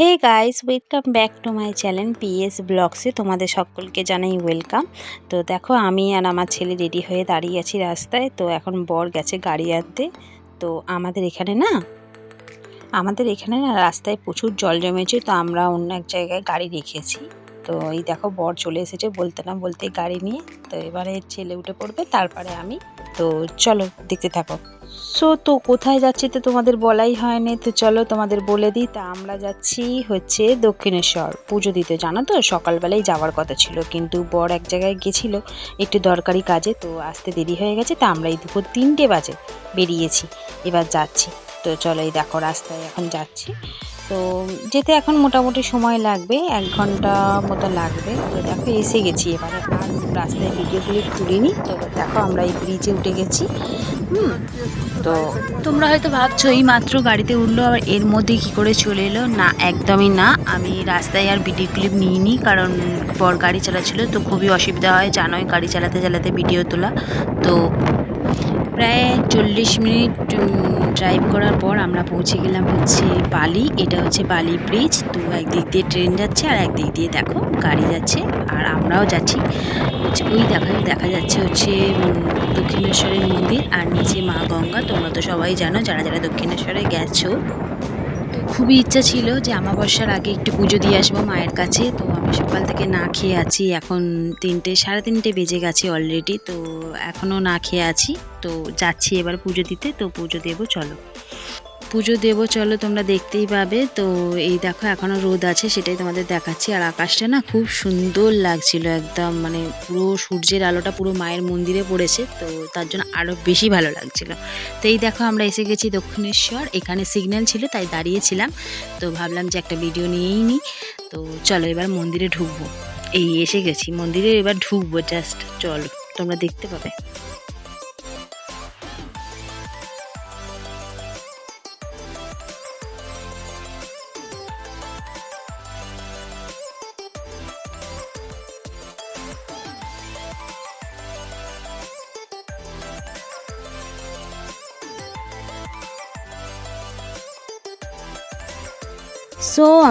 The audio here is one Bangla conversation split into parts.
Hey guys, welcome back to my channel PS ব্লগসে তোমাদের সকলকে জানাই ওয়েলকাম। তো দেখো, আমি আর আমার ছেলে রেডি হয়ে দাঁড়িয়ে আছি রাস্তায়। তো এখন বর গেছে গাড়ি আনতে। তো আমাদের এখানে না রাস্তায় প্রচুর জল জমেছে, তো আমরা অন্য এক জায়গায় গাড়ি রেখেছি। তো এই দেখো, বর চলে এসেছে বলতে না বলতে গাড়ি নিয়ে। তো এবারে ছেলে উঠে পড়বে, তারপরে আমি। তো চলো দেখতে থাকো। তো কোথায় যাচ্ছি তো তোমাদের বলাই হয়নি, তো চলো তোমাদের বলে দিই। তা আমরা যাচ্ছি হচ্ছে দক্ষিণেশ্বর পুজো দিতে। জানো তো, সকালবেলায় যাওয়ার কথা ছিল, কিন্তু বর এক জায়গায় গেছিল একটু দরকারি কাজে, তো আসতে দেরি হয়ে গেছে। তা আমরা এই দুপুর 3টে বাজে বেরিয়েছি, এবার যাচ্ছি। তো চলো, এই দেখো রাস্তায় এখন যাচ্ছি। তো যেতে এখন মোটামুটি সময় লাগবে, 1 ঘন্টা মতো লাগবে। তো দেখো এসে গেছি, এবারে আর রাস্তায় ভিডিও ক্লিপ তুলিনি। তো দেখো আমরা এই ব্রিজে উঠে গেছি। তো তোমরা হয়তো ভাবছো এই মাত্র গাড়িতে উঠলো, আবার এর মধ্যে কি করে চলে এলো। না, একদমই না। আমি রাস্তায় আর ভিডিও ক্লিপ নিইনি, কারণ বর গাড়ি চালাচ্ছিল, তো খুবই অসুবিধা হয়, জানোই গাড়ি চালাতে চালাতে ভিডিও তোলা। তো প্রায় 40 মিনিট ড্রাইভ করার পর আমরা পৌঁছে গেলাম হচ্ছে বালি। এটা হচ্ছে বালি ব্রিজ। তো একদিক দিয়ে ট্রেন যাচ্ছে আর একদিক দিয়ে দেখো গাড়ি যাচ্ছে, আর আমরাও যাচ্ছি। হচ্ছে ওই দেখা যাচ্ছে হচ্ছে দক্ষিণেশ্বরের মন্দির, আর নিচে মা গঙ্গা। তোমরা তো সবাই জানো, যারা যারা দক্ষিণেশ্বরে গেছো। তো খুবই ইচ্ছা ছিল যে আমাবস্যার আগে একটু পুজো দিয়ে আসবো মায়ের কাছে। তো আমি সকাল থেকে না খেয়ে আছি, এখন 3টে, সাড়ে 3টে বেজে গেছে অলরেডি। তো এখনও না খেয়ে আছি। তো যাচ্ছি এবার পুজো দিতে। তো পুজো দেবো চলো, তোমরা দেখতেই পাবে। তো এই দেখো, এখনও রোদ আছে, সেটাই তোমাদের দেখাচ্ছি। আর আকাশটা না খুব সুন্দর লাগছিল, একদম মানে পুরো সূর্যের আলোটা পুরো মায়ের মন্দিরে পড়েছে, তো তার জন্য আরও বেশি ভালো লাগছিল। তো এই দেখো, আমরা এসে গেছি দক্ষিণেশ্বর। এখানে সিগন্যাল ছিল, তাই দাঁড়িয়েছিলাম। তো ভাবলাম যে একটা ভিডিও নিয়েই নিই। তো চলো এবার মন্দিরে ঢুকবো। এই এসে গেছি মন্দিরে, এবার ঢুকবো জাস্ট। চলো, তোমরা দেখতে পাবে।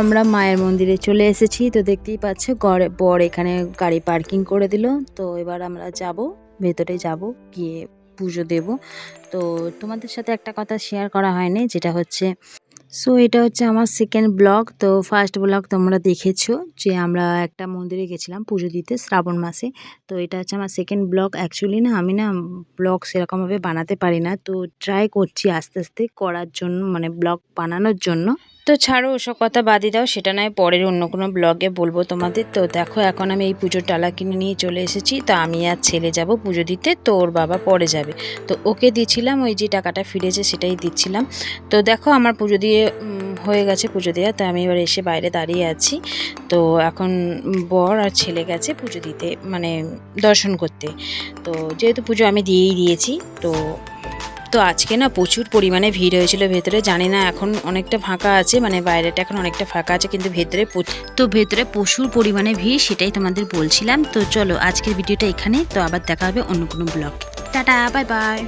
আমরা মায়ের মন্দিরে চলে এসেছি। তো দেখতেই পাচ্ছ, বর এখানে গাড়ি পার্কিং করে দিল। তো এবার আমরা যাব, ভেতরে যাব, গিয়ে পুজো দেব। তো তোমাদের সাথে একটা কথা শেয়ার করা হয়নি, যেটা হচ্ছে এটা হচ্ছে আমার সেকেন্ড ব্লগ। তো ফার্স্ট ব্লগ তোমরা দেখেছো যে আমরা একটা মন্দিরে গেছিলাম পুজো দিতে শ্রাবণ মাসে। তো এটা হচ্ছে আমার সেকেন্ড ব্লগ। অ্যাকচুয়ালি না, আমি না ব্লগ সেরকমভাবে বানাতে পারি না, তো ট্রাই করছি আস্তে আস্তে করার জন্য, মানে ব্লগ বানানোর জন্য। তো ছাড়ো, ওসব কথা বাদই দাও, সেটা নয় পরের অন্য কোনো ব্লগে বলবো তোমাদের। তো দেখো, এখন আমি এই পুজোর ডালা কিনে নিয়ে চলে এসেছি। তো আমি আর ছেলে যাব পুজো দিতে, তো ওর বাবা পরে যাবে। তো ওকে দিচ্ছিলাম, ওই যে টাকাটা ফিরেছে সেটাই দিচ্ছিলাম। তো দেখো, আমার পুজো দিয়ে হয়ে গেছে পুজো দেওয়া। তো আমি এবার এসে বাইরে দাঁড়িয়ে আছি। তো এখন বর আর ছেলে গেছে পুজো দিতে, মানে দর্শন করতে। তো যেহেতু পুজো আমি দিয়েই দিয়েছি। তো তো আজকে না প্রচুর পরিমাণে ভিড় হয়েছিল ভেতরে। জানি না, এখন অনেকটা ফাঁকা আছে, মানে বাইরেটা এখন অনেকটা ফাঁকা আছে, কিন্তু ভেতরে প্রচুর পরিমাণে ভিড়, সেটাই তোমাদের বলছিলাম। তো চলো, আজকের ভিডিওটা এখানে। তো আবার দেখা হবে অন্য কোনো ব্লগ। Tata, bye bye.